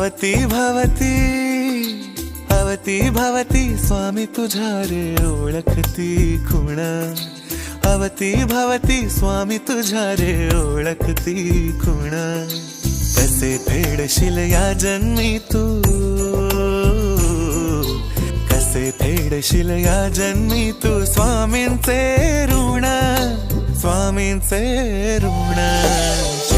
अवती भवती अवती भवती स्वामी तुझ्या रे ओळखती खुण अवती भवती स्वामी तुझ्या रे ओळखती खुण कसे फेडशील या जन्मी तू कसे फेडशील या जन्मी तू स्वामींचे ऋण स्वामींचे ऋण